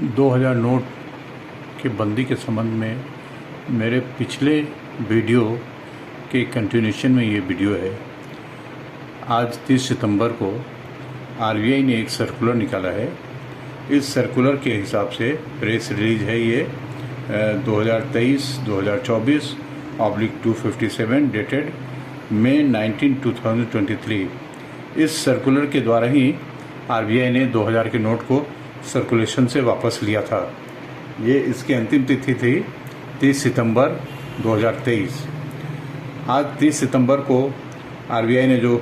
2000 note की बंदी के संबंध में मेरे पिछले वीडियो के कंटिन्यूशन में ये वीडियो है। आज 30 सितंबर को आरबीआई ने एक सर्कुलर निकाला है। इस सर्कुलर के हिसाब से प्रेस रिलीज है ये 2023-2024/257 डेटेड मई 19, 2023। इस सर्कुलर के द्वारा ही आरबीआई ने 2000 के नोट को सर्कुलेशन से वापस लिया था। ये इसकी अंतिम तिथि थी 30 सितंबर 2023। आज 30 सितंबर को आरबीआई ने जो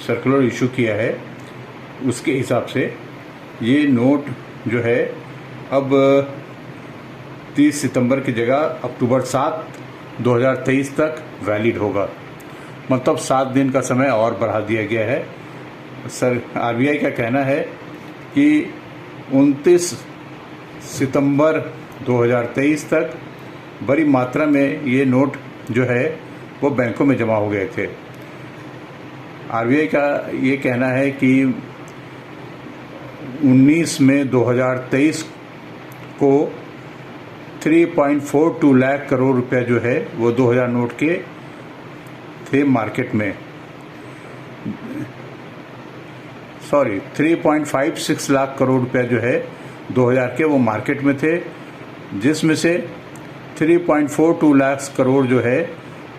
सर्कुलर इशू किया है उसके हिसाब से ये नोट जो है अब 30 सितंबर की जगह अक्टूबर 7, 2023 तक वैलिड होगा। मतलब 7 दिन का समय और बढ़ा दिया गया है। आरबीआई का कहना है कि 29 सितंबर 2023 तक बड़ी मात्रा में ये नोट जो है वो बैंकों में जमा हो गए थे। आरबीआई का ये कहना है कि 19 मई 2023 को 3.42 लाख करोड़ रुपया जो है वो 2000 नोट के थे मार्केट में। 3.56 लाख करोड़ रुपया जो है 2000 के वो मार्केट में थे, जिसमें से 3.42 लाख करोड़ जो है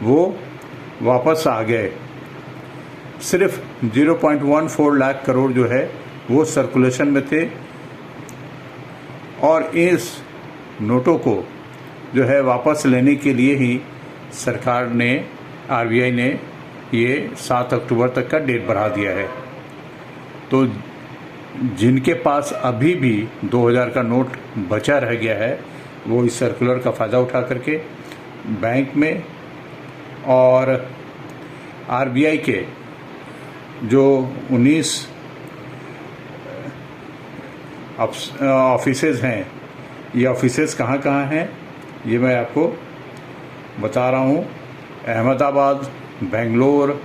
वो वापस आ गए। सिर्फ 0.14 लाख करोड़ जो है वो सर्कुलेशन में थे। और इस नोटों को जो है वापस लेने के लिए ही सरकार ने, आरबीआई ने ये 7 अक्टूबर तक का डेट बढ़ा दिया है। तो जिनके पास अभी भी 2000 का नोट बचा रह गया है वो इस सर्कुलर का फ़ायदा उठा करके बैंक में और आरबीआई के जो 19 ऑफिसेज हैं, ये ऑफिसेज कहाँ कहाँ हैं ये मैं आपको बता रहा हूँ। Ahmedabad, Bangalore,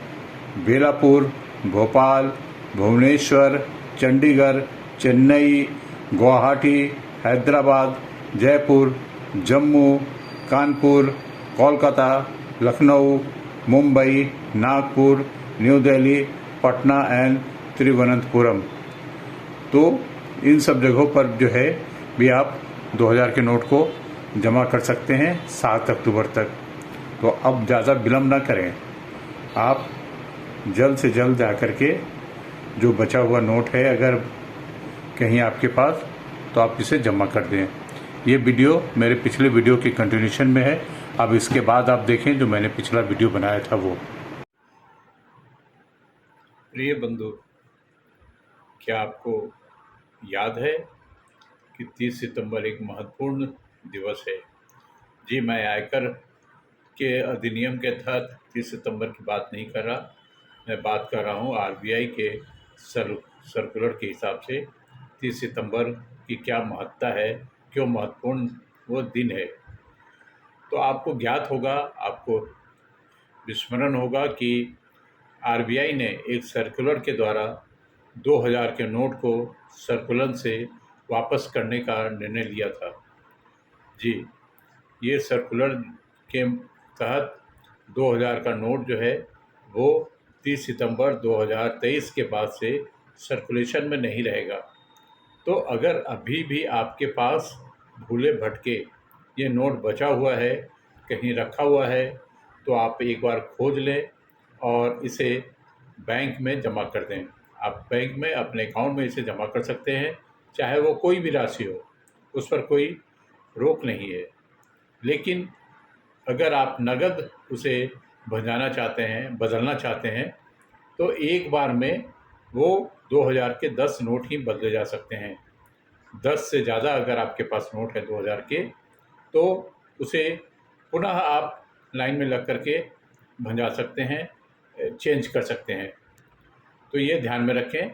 Belapur, Bhopal, Bhubaneswar, Chandigarh, Chennai, Guwahati, Hyderabad, Jaipur, Jammu, Kanpur, Kolkata, Lucknow, Mumbai, Nagpur, New Delhi, Patna and Thiruvananthapuram. तो इन सब जगहों पर जो है भी आप 2000 के नोट को जमा कर सकते हैं 7 अक्टूबर तक। तो अब ज़्यादा विलम्ब ना करें, आप जल्द से जल्द जा कर के जो बचा हुआ नोट है अगर कहीं आपके पास, तो आप इसे जमा कर दें। ये वीडियो मेरे पिछले वीडियो के कंटिन्यूशन में है। अब इसके बाद आप देखें जो मैंने पिछला वीडियो बनाया था वो। प्रिय बंधु, क्या आपको याद है कि 30 सितंबर एक महत्वपूर्ण दिवस है? जी, मैं आयकर के अधिनियम के तहत 30 सितंबर की बात नहीं कर रहा, मैं बात कर रहा हूँ आरबीआई के सर्कुलर के हिसाब से 30 सितंबर की क्या महत्ता है, क्यों महत्वपूर्ण वो दिन है। तो आपको ज्ञात होगा, आपको विस्मरण होगा कि आरबीआई ने एक सर्कुलर के द्वारा 2000 के नोट को सर्कुलन से वापस करने का निर्णय लिया था। जी, ये सर्कुलर के तहत 2000 का नोट जो है वो 30 सितंबर 2023 के बाद से सर्कुलेशन में नहीं रहेगा। तो अगर अभी भी आपके पास भूले भटके ये नोट बचा हुआ है, कहीं रखा हुआ है, तो आप एक बार खोज लें और इसे बैंक में जमा कर दें। आप बैंक में अपने अकाउंट में इसे जमा कर सकते हैं, चाहे वो कोई भी राशि हो, उस पर कोई रोक नहीं है। लेकिन अगर आप नगद उसे बदलना चाहते हैं तो एक बार में वो 2000 के 10 नोट ही बदले जा सकते हैं। 10 से ज़्यादा अगर आपके पास नोट है 2000 के, तो उसे पुनः आप लाइन में लग करके भंजा सकते हैं, चेंज कर सकते हैं। तो ये ध्यान में रखें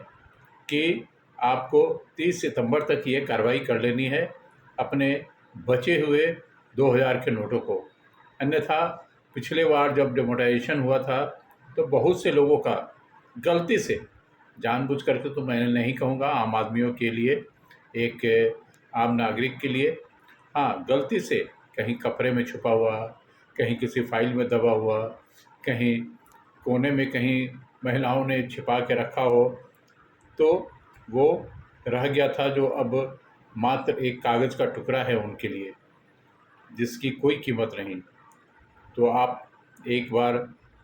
कि आपको 30 सितंबर तक ये कार्रवाई कर लेनी है अपने बचे हुए 2000 के नोटों को। अन्यथा पिछले बार जब डिमोनेटाइजेशन हुआ था तो बहुत से लोगों का गलती से, जानबूझ करके तो मैं नहीं कहूँगा, आम आदमियों के लिए एक आम नागरिक के लिए। हाँ, गलती से कहीं कपड़े में छुपा हुआ, कहीं किसी फाइल में दबा हुआ, कहीं कोने में कहीं महिलाओं ने छिपा के रखा हो, तो वो रह गया था, जो अब मात्र एक कागज़ का टुकड़ा है उनके लिए, जिसकी कोई कीमत नहीं। तो आप एक बार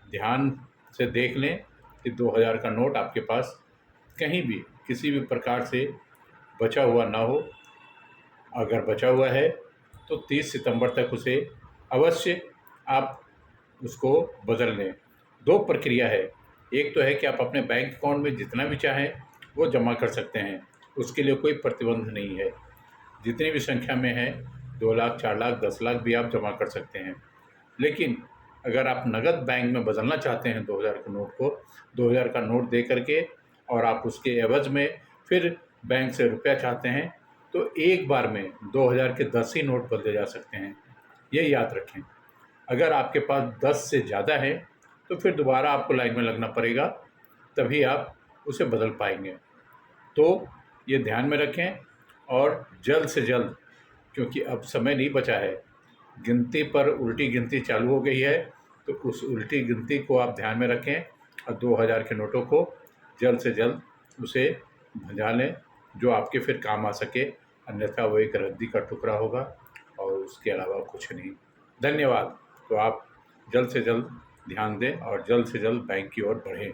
ध्यान से देख लें कि 2000 का नोट आपके पास कहीं भी किसी भी प्रकार से बचा हुआ ना हो। अगर बचा हुआ है तो 30 सितंबर तक उसे अवश्य आप उसको बदल लें। 2 प्रक्रिया है, एक तो है कि आप अपने बैंक अकाउंट में जितना भी चाहें वो जमा कर सकते हैं, उसके लिए कोई प्रतिबंध नहीं है। जितनी भी संख्या में है, 2 लाख, 4 लाख, 10 लाख भी आप जमा कर सकते हैं। लेकिन अगर आप नगद बैंक में बदलना चाहते हैं 2000 के नोट को, 2000 का नोट दे करके, और आप उसके एवज़ में फिर बैंक से रुपया चाहते हैं, तो एक बार में 2000 के 10 ही नोट बदले जा सकते हैं। ये याद रखें। अगर आपके पास 10 से ज़्यादा है तो फिर दोबारा आपको लाइन में लगना पड़ेगा, तभी आप उसे बदल पाएँगे। तो ये ध्यान में रखें, और जल्द से जल्द, क्योंकि अब समय नहीं बचा है, गिनती पर उल्टी गिनती चालू हो गई है, तो उस उल्टी गिनती को आप ध्यान में रखें और 2000 के नोटों को जल्द से जल्द उसे भुजा लें, जो आपके फिर काम आ सके, अन्यथा वो एक रद्दी का टुकड़ा होगा और उसके अलावा कुछ नहीं। धन्यवाद। तो आप जल्द से जल्द ध्यान दें और जल्द से जल्द बैंक की ओर बढ़ें।